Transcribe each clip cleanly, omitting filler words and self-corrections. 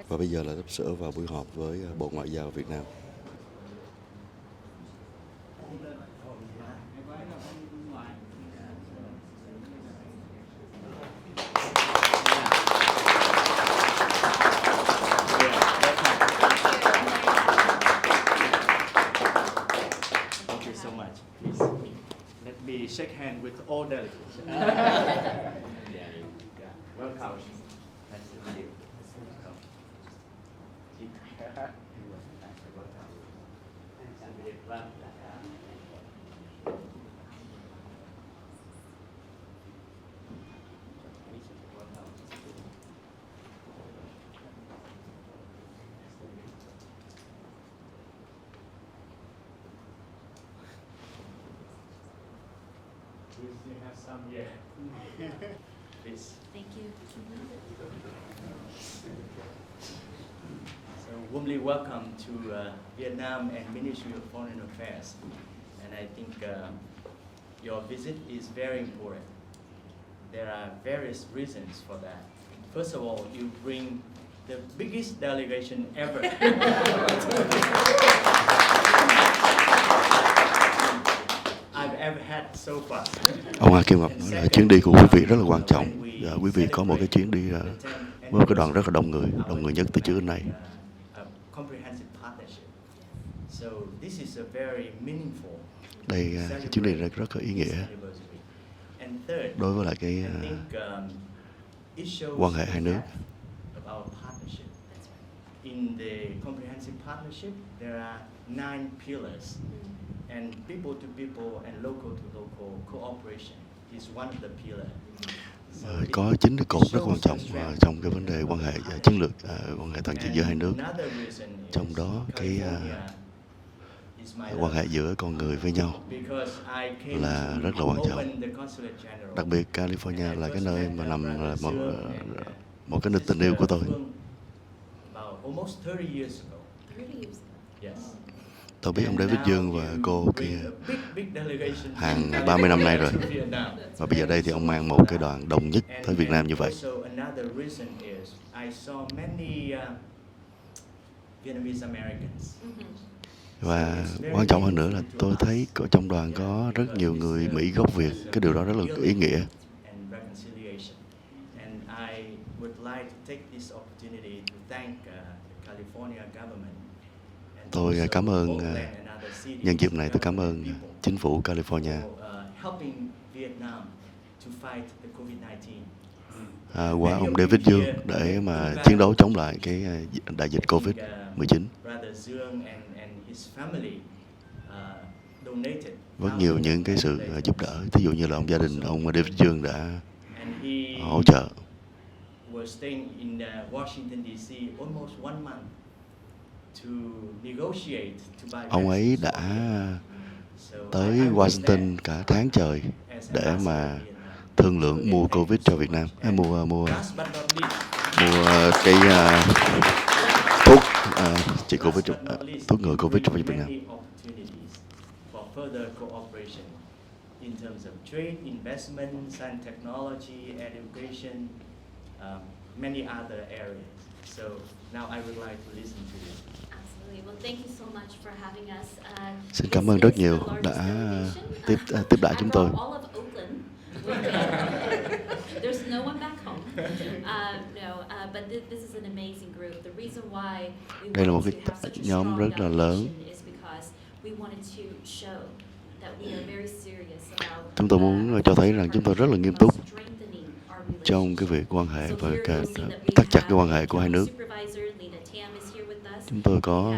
Và bây giờ là sắp sửa vào buổi họp với Bộ Ngoại giao Việt Nam. Shake hand with all delegates. Welcome. Nice to meet you. We still have some, yeah. Please. Thank you. So warmly welcome to Vietnam and Ministry of Foreign Affairs. And I think your visit is very important. There are various reasons for that. First of all, you bring the biggest delegation ever. I've ever had so far. Ông Hà Kim Ngọc nói là chuyến đi của quý vị rất là quan trọng. Và quý vị có một cái chuyến đi với một cái đoàn rất là đông người nhất từ trước đến nay. Đây cái chuyến đi rất có ý nghĩa đối với lại cái quan hệ hai nước. In the comprehensive partnership, there are 9 pillars, and people and local cooperation is one of the pillars. Có 9 cái cột rất quan trọng trong cái vấn đề quan hệ chiến lược, quan hệ toàn diện giữa hai nước. Trong đó cái quan hệ giữa con người với nhau là rất là quan trọng. Đặc biệt California là cái nơi mà nằm một cái nơi tình yêu của tôi. Tôi biết ông David Dương và cô kia hàng 30 năm nay rồi. Và bây giờ đây thì ông mang một cái đoàn đông nhất tới Việt Nam như vậy. Và quan trọng hơn nữa là tôi thấy trong đoàn có rất nhiều người Mỹ gốc Việt. Cái điều đó rất là ý nghĩa. Tôi cảm ơn, nhân dịp này tôi cảm ơn chính phủ California qua ông David Dương để mà chiến đấu chống lại cái đại dịch Covid-19. Rất nhiều những cái sự giúp đỡ, thí dụ như là gia đình ông David Dương đã hỗ trợ. Ông ấy đã tới Washington cả tháng trời để mà thương lượng mua Covid cho Việt Nam, mua cái thuốc trị Covid, thuốc ngừa Covid cho Việt Nam. In terms of trade, investment, science, technology, education, many other areas. So now I would like to listen to you. Absolutely. Well, thank you so much for having us. Xin cảm ơn rất nhiều đã tiếp đãi chúng tôi. There's no one back home. But this is an amazing group. The reason why we Đây là một wanted cái to have such a nhóm strong rất là lớn. delegation is because we wanted to show that we are very serious about. Chúng tôi muốn cho thấy rằng chúng tôi rất là nghiêm túc trong cái việc quan hệ và thắt chặt cái quan hệ của hai nước. Chúng tôi có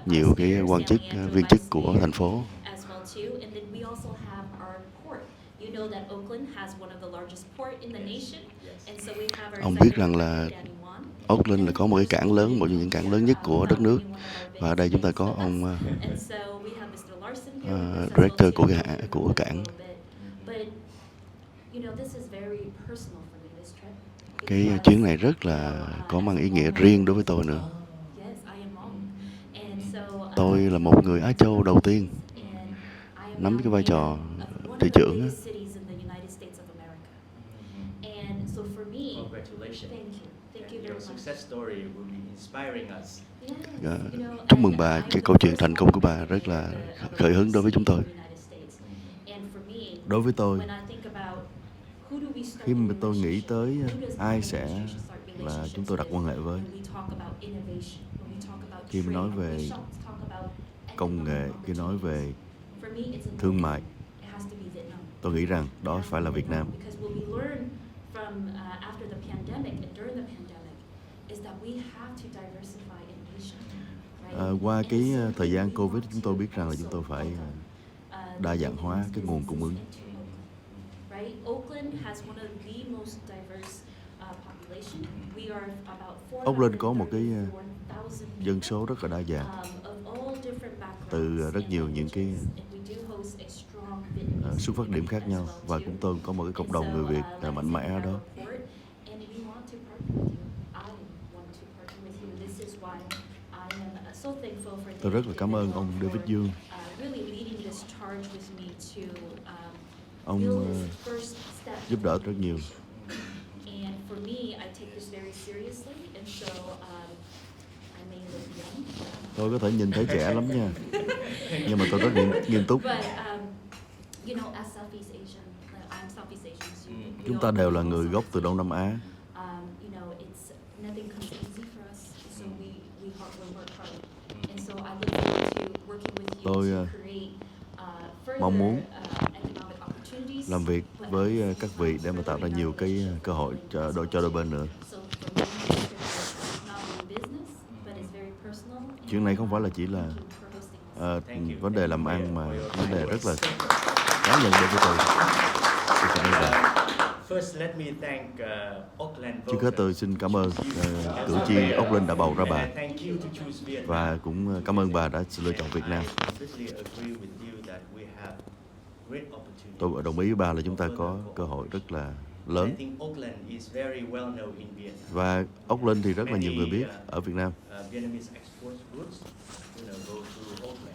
nhiều cái quan chức, viên chức của thành phố. Ông biết rằng là Oakland là có một cái cảng lớn, một trong những cảng lớn nhất của đất nước. Và ở đây chúng ta có ông director của cảng. Cái chuyến này rất là có mang ý nghĩa riêng đối với tôi nữa. Tôi là một người Á Châu đầu tiên nắm cái vai trò thị trưởng. congratulations. Thank you. Thank And you very your much. success story will be inspiring us. Yes, Dạ, you know, chúc mừng and bà, I'm cái the câu chuyện first thành công của bà woman rất là in the khởi hứng đối với chúng tôi. United States. And for me, Đối với tôi, when I think about who do we start khi a mà tôi nghĩ relationship tới with, who does ai an sẽ administration start là relationships chúng tôi đặt with quan hệ với, when we talk about innovation, when we talk about khi trade, nói when về we talk about công nghệ, economic khi nói về opportunities. For me, it's a thương mại, it has to be Vietnam. tôi nghĩ rằng It đó has to phải là be Việt Nam. Because what we learned from after the pandemic and during the pandemic is that we have to diversify in Asia. Right? Qua And cái it's something thời gian we Covid, want chúng tôi to biết rằng là chúng tôi also phải welcome, đa the dạng hóa Vietnamese cái nguồn cung ứng. businesses into Oakland. Right? Oakland has one of the most diverse population. We are about Oakland có một cái 434,000 dân số rất là đa dạng, of all different backgrounds từ rất nhiều and những cái languages. And we do host a strong Vietnamese xuất phát điểm khác community nhau, as well và too. cũng tôi có một cái cộng đồng người Việt mạnh mẽ ở đó. Tôi rất là cảm ơn ông David Dương. Ông giúp đỡ rất nhiều. Tôi có thể nhìn thấy trẻ lắm nha, nhưng mà tôi rất nghiêm túc. Chúng ta đều là người gốc từ Đông Nam Á. Tôi mong muốn làm việc với các vị để mà tạo ra nhiều cái cơ hội cho đôi bên nữa. Chuyện này không phải là chỉ là vấn đề làm ăn, mà vấn đề rất là cá nhân đối với tôi. Cảm ơn bạn. Trước hết tôi xin cảm ơn cử tri Oakland đã bầu ra bà, và cũng cảm ơn bà đã lựa chọn Việt Nam. Tôi đồng ý với bà là chúng ta có cơ hội rất là lớn, và Oakland thì rất là nhiều người biết ở Việt Nam.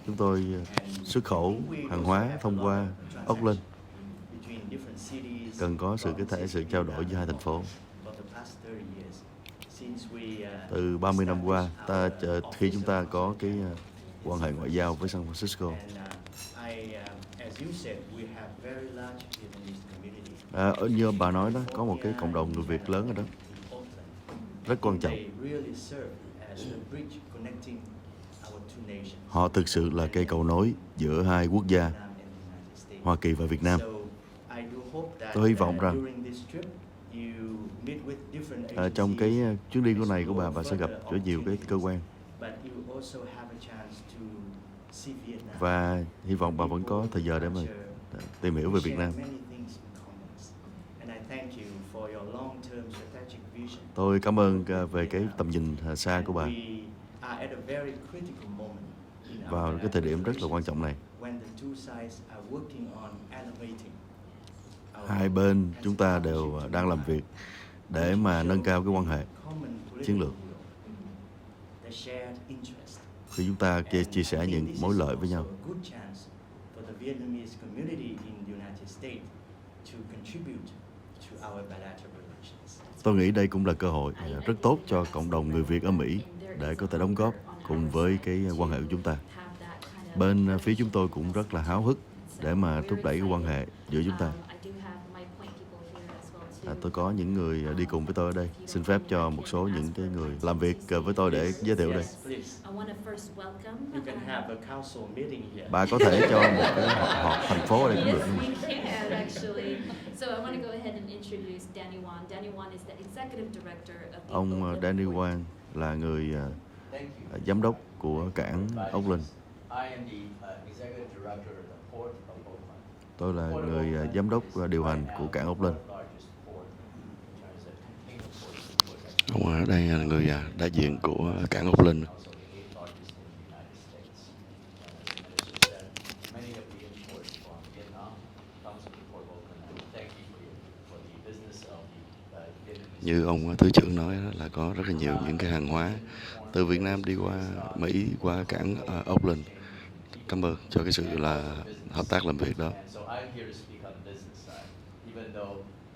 Chúng tôi xuất khẩu hàng hóa thông qua Oakland. Cần có sự trao đổi giữa hai thành phố. Từ 30 năm qua, khi chúng ta có cái quan hệ ngoại giao với San Francisco, như bà nói đó, có một cái cộng đồng người Việt lớn ở đó, rất quan trọng. Họ thực sự là cây cầu nối giữa hai quốc gia, Hoa Kỳ và Việt Nam. Tôi hy vọng rằng trong cái chuyến đi này của bà sẽ gặp rất nhiều cái cơ quan, và hy vọng bà vẫn có thời giờ để mà tìm hiểu về Việt Nam. Tôi cảm ơn về cái tầm nhìn xa của bà vào cái thời điểm rất là quan trọng này. Hai bên chúng ta đều đang làm việc để mà nâng cao cái quan hệ chiến lược, khi chúng ta chia sẻ những mối lợi với nhau. Tôi nghĩ đây cũng là cơ hội rất tốt cho cộng đồng người Việt ở Mỹ để có thể đóng góp cùng với cái quan hệ của chúng ta. Bên phía chúng tôi cũng rất là háo hức để mà thúc đẩy cái quan hệ giữa chúng ta. Tôi có những người đi cùng với tôi ở đây. Xin phép cho một số những cái người làm việc với tôi để giới thiệu đây. Bà có thể cho một cái họp thành phố ở đây cũng được. Ông Danny Wang là người giám đốc của cảng Oakland. Tôi là người giám đốc điều hành của cảng Oakland. Ông ở đây là người đại diện của cảng Oakland. Như ông Thứ trưởng nói là có rất là nhiều những cái hàng hóa từ Việt Nam đi qua Mỹ, qua cảng Oakland. Cảm ơn cho cái sự là hợp tác làm việc đó.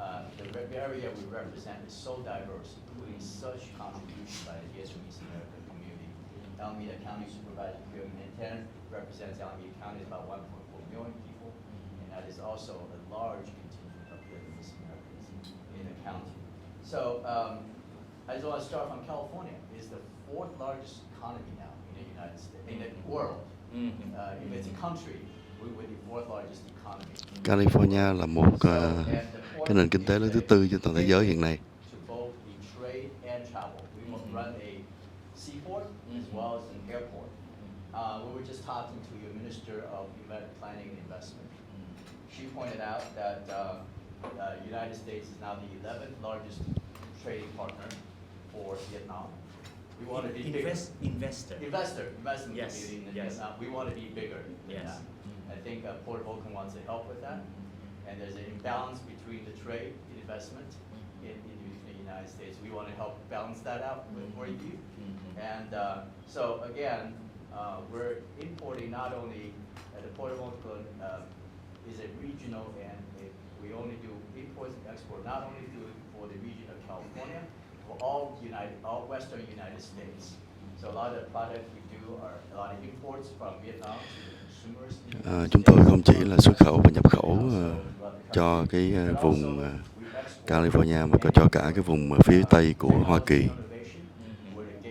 the area we represent is so diverse, including such contributions by the Vietnamese American community. Alameda County Supervisor Phil Mintan represents Alameda County, about 1.4 million people, and that is also a large contingent of Vietnamese Americans in the county. So I just want to start from California. It's the fourth largest economy now in the United States, in the world. If it's a country, we would be fourth largest economy. California là một cái nền kinh tế lớn thứ tư trên toàn thế giới hiện nay. To both the trade and travel. We will run a seaport as well as an airport. We were just talking to your Minister of Planning and Investment. She pointed out that United States is now the 11th largest trading partner for Vietnam. We want to be Investor. Investment Yes, community in yes. Vietnam. We want to be bigger than Yes. that. I think Port of Oakland wants to help with that. And there's an imbalance between the trade and investment in the United States. We want to help balance that out for you. And so again, we're importing not only the Port of Oakland is a regional, and we only do imports and export not only for the region of California, for all Western United States. So a lot of the products we do are a lot of imports from Vietnam to the consumers. Chúng tôi không chỉ là xuất khẩu và nhập khẩu cho cái vùng California mà còn cho cả cái vùng phía Tây của Hoa Kỳ.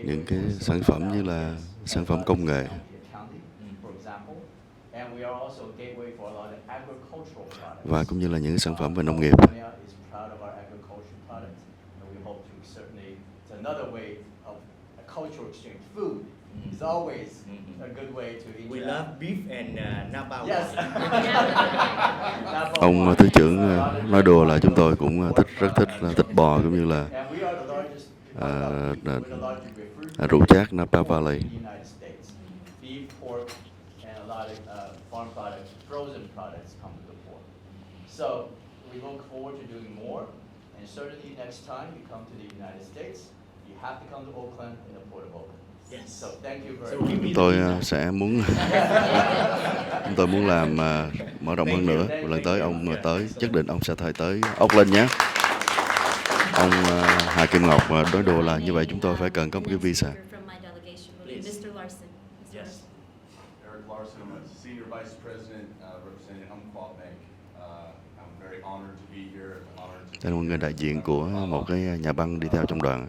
Những cái sản phẩm như là sản phẩm công nghệ. Và cũng như là những sản phẩm về nông nghiệp. It's always a good way to interact. We love beef and Napa Yes. wine. Ông Thứ trưởng nói đùa là chúng tôi cũng rất thích thịt bò cũng như là And we are the largest rượu chát Napa Valley. in the United States. Beef, pork, and a lot of farm products, frozen products come to the port. So we look forward to doing more. And certainly next time you come to the United States, you have to come to Oakland and the Port of Oakland. Yes. So thank you very So much. give me Chúng tôi sẽ muốn chúng tôi muốn làm mở rộng hơn nữa. Và lần tới ông tới nhất định ông sẽ tới Oakland nhé. Ông Hà Kim Ngọc nói đùa là như vậy chúng tôi phải cần có một cái visa. From my delegation will be Mr. Larson. Mr. Yes. Larson. Eric Larson, I'm a Senior Vice President representing Umpqua Bank. I'm very honored to be here. It's an honor to Đây là một người đại diện của một cái nhà băng đi theo trong đoàn.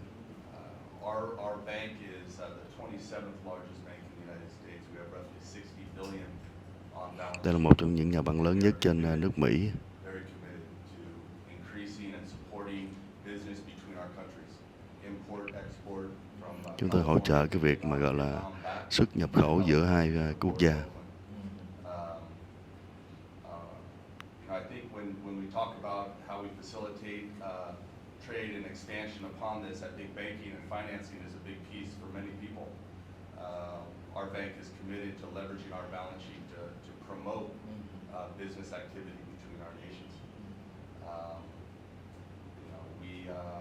Our bank is the 27th largest bank in the United States. We have roughly 60 billion on balance. Đây là một trong những nhà băng lớn nhất trên nước Mỹ. Very committed to increasing and supporting business between our countries. Import, export from Chúng tôi hỗ trợ cái việc mà gọi là xuất nhập khẩu giữa hai quốc gia. I think when we talk about how we facilitate trade and expansion upon this, I think banking and financing is a big piece for many people. Our bank is committed to leveraging our balance sheet to promote business activity between our nations.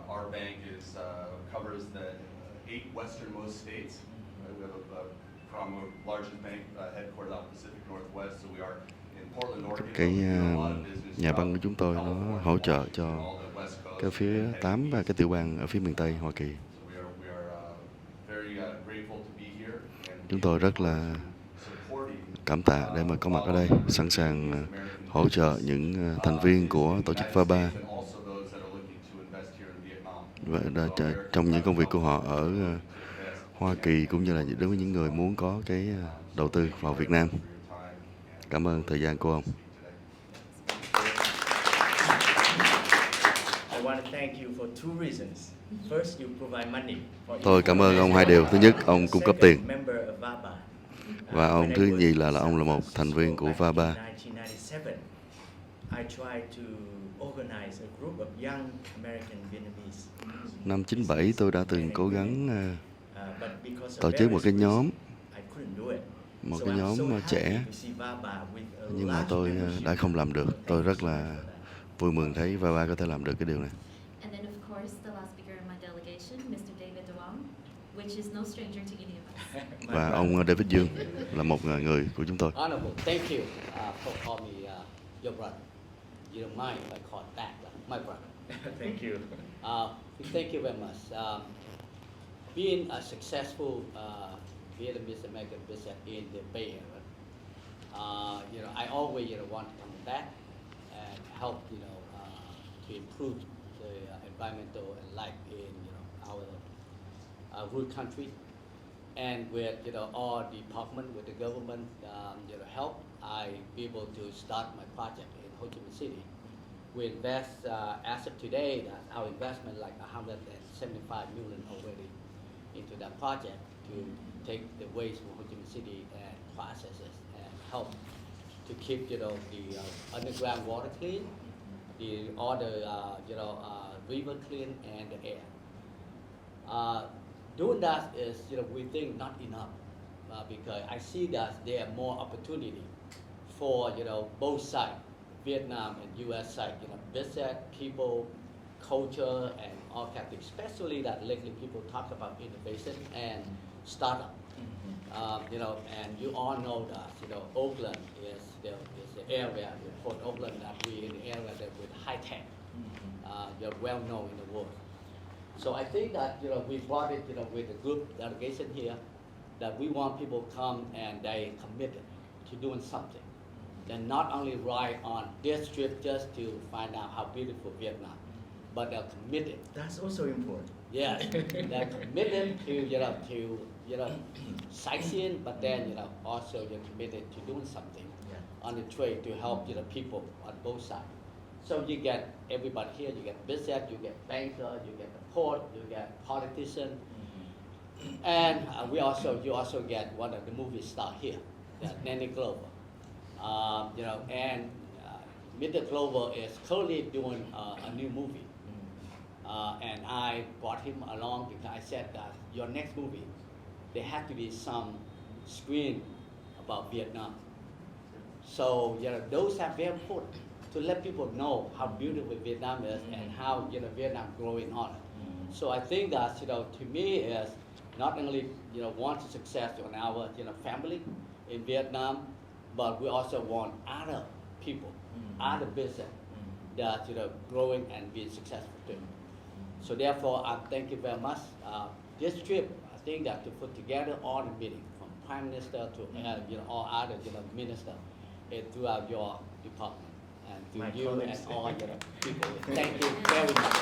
Our bank covers the 8 westernmost states. We have a largest bank headquartered out in the Pacific Northwest, so we are in Portland, Oregon. Cái nhà băng của chúng tôi nó hỗ trợ cho cái phía 8 và cái tiểu bang ở phía miền Tây Hoa Kỳ. Chúng tôi rất là cảm tạ để mà có mặt ở đây, sẵn sàng hỗ trợ những thành viên của tổ chức PhoBa trong những công việc của họ ở Hoa Kỳ cũng như là đối với những người muốn có cái đầu tư vào Việt Nam. Cảm ơn thời gian của ông. Tôi cảm ơn ông hai điều. Thứ nhất, ông cung cấp tiền. Và ông thứ nhì là ông là một thành viên của PhoBa. Năm 97 tôi đã từng cố gắng tổ chức một cái nhóm trẻ, nhưng mà tôi đã không làm được. Tôi rất là vui mừng thấy PhoBa có thể làm được cái điều này. Và ông David Dương là một người của chúng tôi. Thank you for calling me your brother. You don't mind if I call back my brother. Thank you. Thank you very much. Being a successful Vietnamese American business in the Bay Area, I always want to come back and help to improve the environmental and life in our rural country. And with all department, with the government help, I be able to start my project in Ho Chi Minh City. We invest as of today, our investment like 175 million already into that project to take the waste from Ho Chi Minh City and process it and help to keep the underground water clean, all the river clean and the air. Doing that is we think not enough because I see that there are more opportunity for both sides, Vietnam and U.S. side, business, people, culture, and all kinds of things. Especially that lately people talk about innovation and startup. And you all know that Oakland is the area, Port Oakland, that we in the area that with high tech. You're well known in the world. So I think that we brought it with a group delegation here that we want people to come and they committed to doing something. They're not only ride on this trip just to find out how beautiful Vietnam, but they're committed. That's also important. Yes, they're committed to sightseeing, but then also you're committed to doing something on the trade to help people on both sides. So you get everybody here. You get business, you get banker, you get the port, you get politician, and you also get one of the movie star here, Nanny Glover. And Mr. Glover is currently doing a new movie. And I brought him along because I said that your next movie, there had to be some screen about Vietnam. So those are very important to let people know how beautiful Vietnam is and how Vietnam growing on it. So I think that to me is not only want success on our family in Vietnam, but we also want other people, other business that growing and being successful too. So therefore, I thank you very much. This trip, I think that to put together all the meetings from Prime Minister to all other ministers throughout your department and to My you colleagues. and all people. Thank you very much.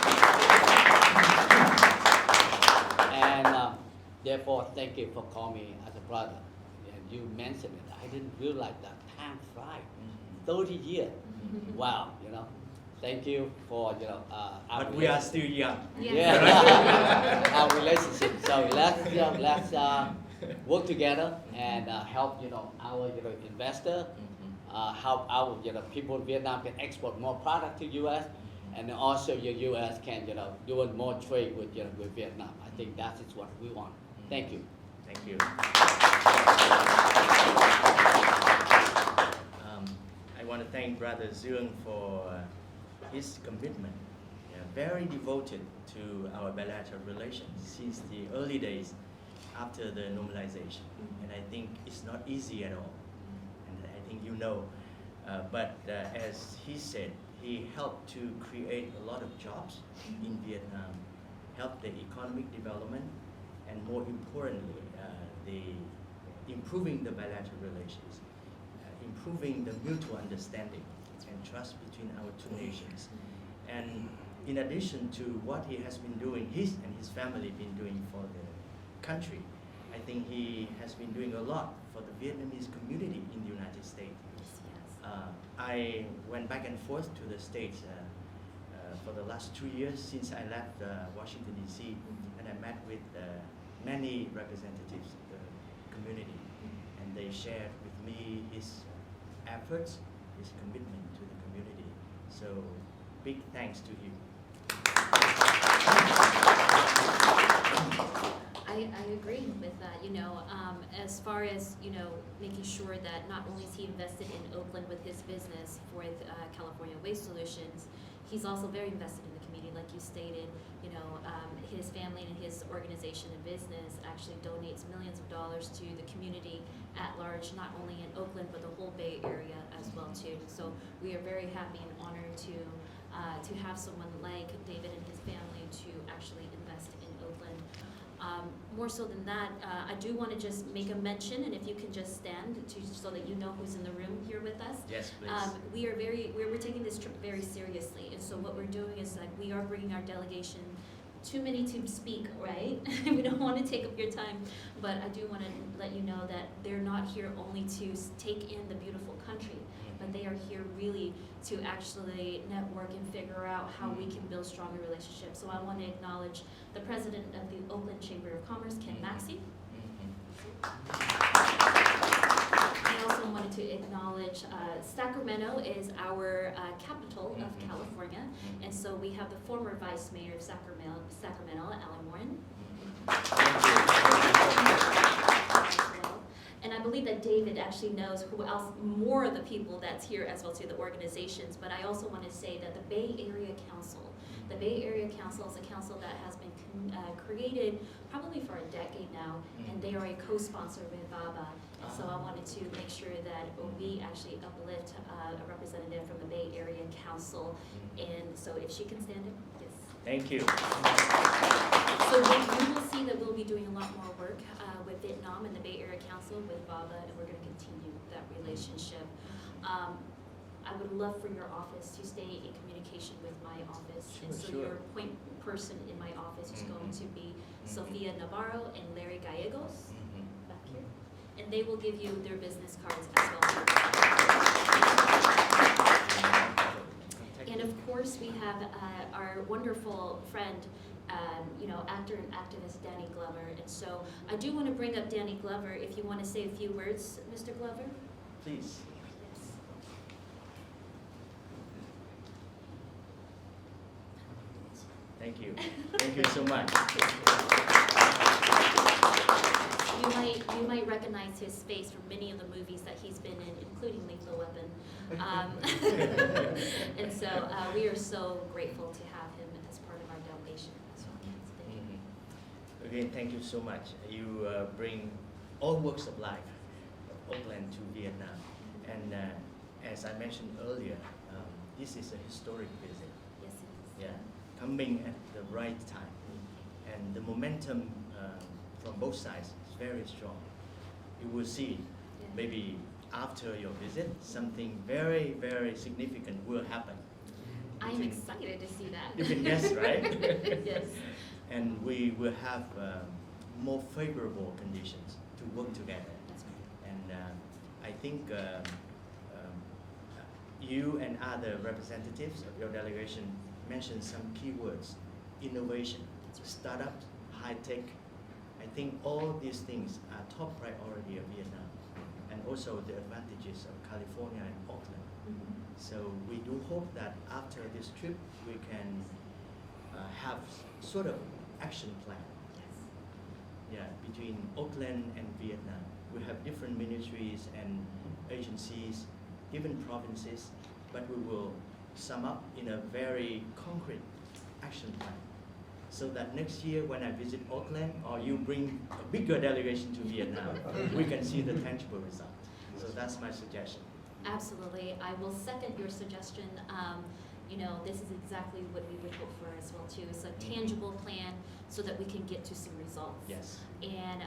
And therefore, thank you for calling me as a brother. And you mentioned it. I didn't realize that time flies. 30 years. Wow, Thank you for our But we are still young. Yeah, our relationship. So let's work together and help our investor, help our people in Vietnam can export more product to U.S. and also U.S. can do more trade with Vietnam. I think that is what we want. Thank you. Thank you. I want to thank Brother Dưỡng for his commitment, very devoted to our bilateral relations since the early days after the normalization. And I think it's not easy at all. And I think but as he said, he helped to create a lot of jobs in Vietnam, helped the economic development, and more importantly, improving the bilateral relations, improving the mutual understanding and trust between our two nations. And in addition to what he has been doing, his family been doing for the country, I think he has been doing a lot for the Vietnamese community in the United States. I went back and forth to the States for the last 2 years since I left Washington, D.C., and I met with many representatives of the community, and they shared with me his efforts, his commitment to the community. So big thanks to you. I agree with that. As far as making sure that not only is he invested in Oakland with his business with California Waste Solutions, he's also very invested in the community, like you stated. His family and his organization and business actually donates millions of dollars to the community at large, not only in Oakland but the whole Bay Area as well too. So we are very happy and honored to to have someone like David and his family to actually invest in Oakland. More so than that, I do want to just make a mention, and if you can just stand so that you know who's in the room here with us. Yes, please. We're taking this trip very seriously, and so what we're doing is like we are bringing our delegation. Too many to speak, right? We don't want to take up your time, but I do want to let you know that they're not here only to take in the beautiful country, but they are here really to actually network and figure out how we can build stronger relationships. So I want to acknowledge the president of the Oakland Chamber of Commerce, Ken Maxey. I also wanted to acknowledge Sacramento is our capital of California, and so we have the former Vice Mayor of Sacramento, Alan Warren. And I believe that David actually knows who else, more of the people that's here as well, to the organizations, but I also want to say that the Bay Area Council, the Bay Area Council is a council that has been created probably for a decade now, and they are a co-sponsor with VABA. And so I wanted to make sure that we actually uplift a representative from the Bay Area Council. And so if she can stand up, yes. Thank you. So we will see that we'll be doing a lot more work with Vietnam and the Bay Area Council with VABA, and we're going to continue that relationship. I would love for your office to stay in communication with my office. And so your point person in my office is going to be Sofia Navarro and Larry Gallegos back here. And they will give you their business cards as well. And of course, we have our wonderful friend, actor and activist Danny Glover. And so I do want to bring up Danny Glover. If you want to say a few words, Mr. Glover. Please. Thank you. Thank you so much. You might recognize his face from many of the movies that he's been in, including Lethal Weapon. And so we are so grateful to have him as part of our delegation. So, thank you. Again, thank you so much. You bring all walks of life of Oakland to Vietnam. And as I mentioned earlier, this is a historic visit. Yes, it is. Yeah, coming at the right time. And the momentum from both sides is very strong. You will see maybe after your visit, something very, very significant will happen. I'm excited to see that. You can guess, right? Yes. And we will have more favorable conditions to work together. That's right. And I think you and other representatives of your delegation mentioned some keywords: innovation, startups, high tech. I think all these things are top priority of Vietnam, and also the advantages of California and Oakland. So we do hope that after this trip we can have sort of action plan. Yeah, between Oakland and Vietnam. We have different ministries and agencies, different provinces, but we will sum up in a very concrete action plan, so that next year when I visit Oakland or you bring a bigger delegation to Vietnam, we can see the tangible result. So that's my suggestion. Absolutely. I will second your suggestion. This is exactly what we would hope for as well too. It's a tangible plan so that we can get to some results. Yes. And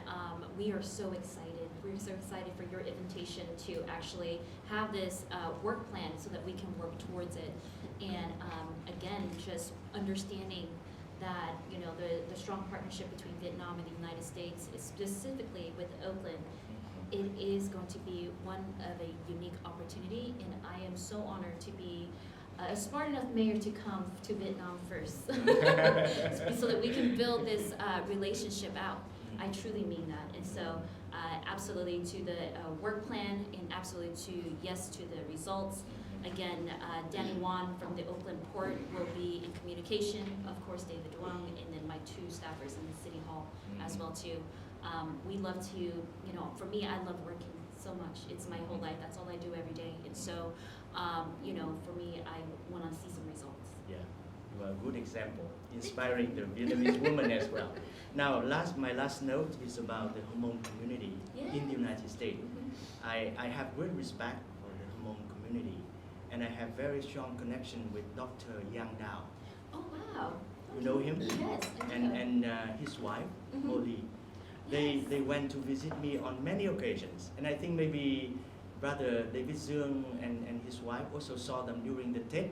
we are so excited. We're so excited for your invitation to actually have this work plan so that we can work towards it. And again, just understanding that the strong partnership between Vietnam and the United States is specifically with Oakland. It is going to be one of a unique opportunity, and I am so honored to be a smart enough mayor to come to Vietnam first, so that we can build this relationship out. I truly mean that, and so absolutely to the work plan, and absolutely to yes to the results. Again, Danny Wan from the Oakland Port will be in communication. Of course, David Duong, and then my two staffers in the City Hall as well too. We love to, for me, I love working so much. It's my whole life. That's all I do every day. And so, for me, I want to see some results. Yeah, you are a good example, inspiring the Vietnamese woman as well. Now, my last note is about the Hmong community in the United States. I have great respect for the Hmong community, and I have very strong connection with Dr. Yang Dao. Oh, wow. You know him? Yes, I do. And his wife, Mhm. Molly. Yes. They went to visit me on many occasions, and I think maybe Brother David Dương and his wife also saw them during the Tết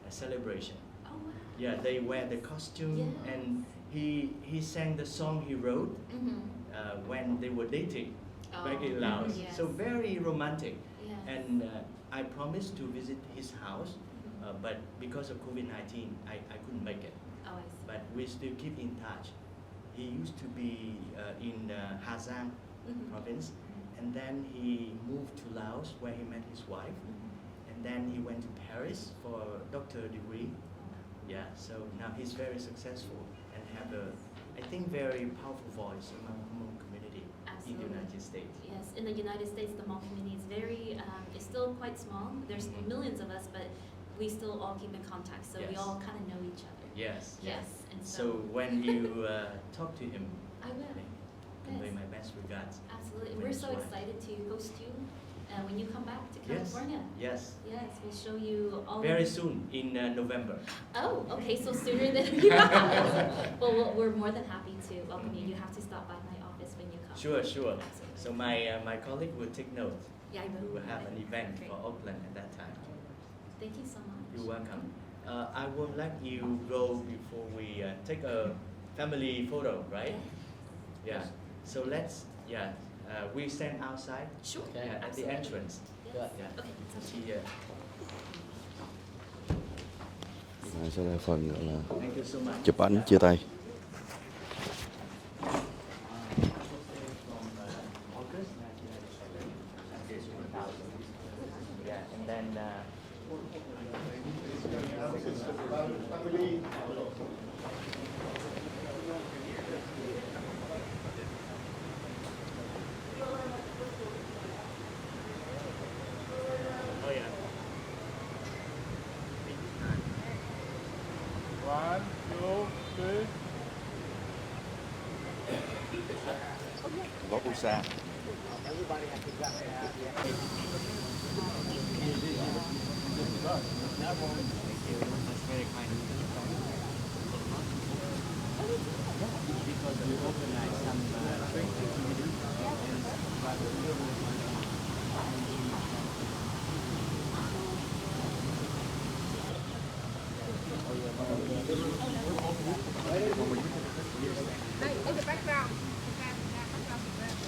celebration. Oh, wow. Yeah, they wear the costume, Yes. and he sang the song he wrote when they were dating back in Laos. Yes. So very romantic. Yes. And I promised to visit his house, but because of COVID-19, I couldn't make it. Oh, I see. But we still keep in touch. He used to be in Hà Giang province, and then he moved to Laos where he met his wife, and then he went to Paris for a doctorate degree. Yeah, so now he's very successful and have a, I think, very powerful voice among Hmong community in Absolutely. the United States. Yes, in the United States, the Hmong community is very, it's still quite small. There's millions of us, but we still all keep in contact, so we Yes. all kind of know each other. Yes. Yes, and So so, when you talk to him, I will. convey Yes. my best regards. Absolutely. When We're it's so right. excited to host you when you come back to Yes. California. Yes. Yes, we'll show you all. Very soon in November. Oh, okay, so sooner than you well, we're more than happy to welcome you. You have to stop by my office when you come. Sure, sure. Absolutely. So my colleague will take note. Yeah, I We will. will have an event Great. for Oakland at that time. Thank you so much. You're welcome. I will let you go before we take a family photo, right? Yeah. So let's, we stand outside Sure. Okay. at the Absolutely. entrance. Yes. Good. Yeah. Okay, sounds See good. you. Sau đây phần gọi là Thank you so much. chụp ảnh chia tay. From August 1997 until 2000. Yeah, and then oh yeah. One, two, three. PhoBolsa. Because we organize some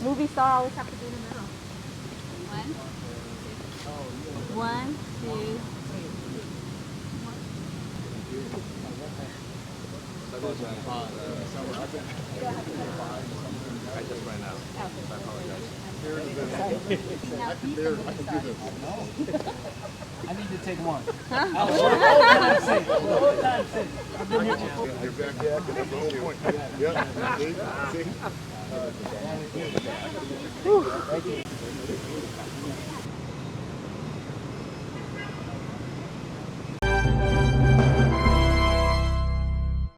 Movie star always have to be in the middle. One, two, I just ran out. I apologize. I need to take one. You're back. That's the whole point. Yeah. See? See?